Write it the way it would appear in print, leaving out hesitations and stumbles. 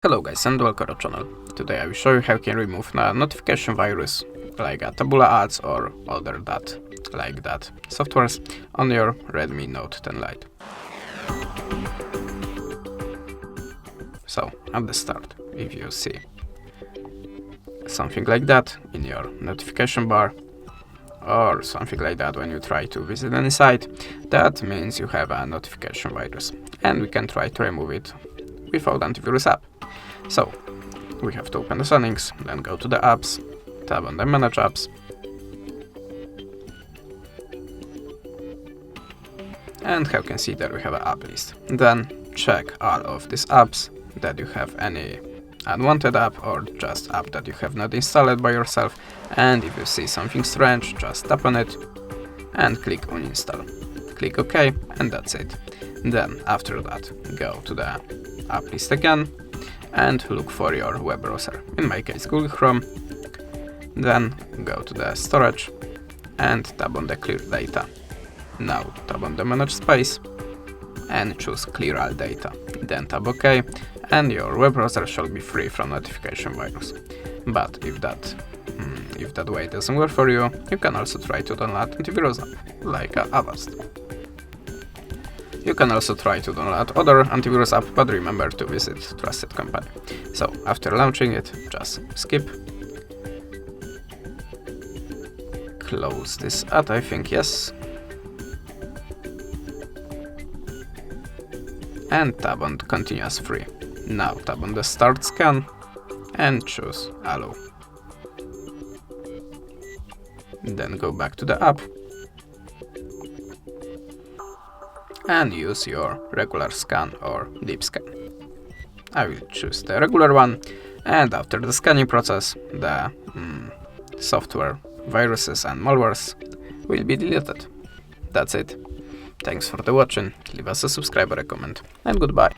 Hello guys and welcome to our channel. Today I will show you how you can remove a notification virus like a Tabula ads or other like that softwares on your Redmi Note 10 Lite. So at the start, if you see something like that in your notification bar or something like that when you try to visit any site, that means you have a notification virus and we can try to remove it without antivirus app. So we have to open the settings, then go to the apps, tab on the manage apps, and how you can see there we have an app list. Then check all of these apps that you have any unwanted app or just app that you have not installed by yourself, and if you see something strange, just tap on it and click uninstall. Click OK and that's it. Then after that go to the app list again and look for your web browser, in my case Google Chrome. Then go to the storage and tap on the clear data. Now tap on the manage space and choose clear all data. Then tap OK and your web browser shall be free from notification virus. But if that way doesn't work for you, you can also try to download antivirus app like Avast. You can also try to download other antivirus app, but remember to visit trusted company. So after launching it, just skip, close this ad, I think yes, and tap on continue as free. Now tap on the start scan and choose allow. Then go back to the app and use your regular scan or deep scan. I will choose the regular one, and after the scanning process, the software, viruses and malwares will be deleted. That's it. Thanks for the watching, leave us a subscribe or a comment, and goodbye.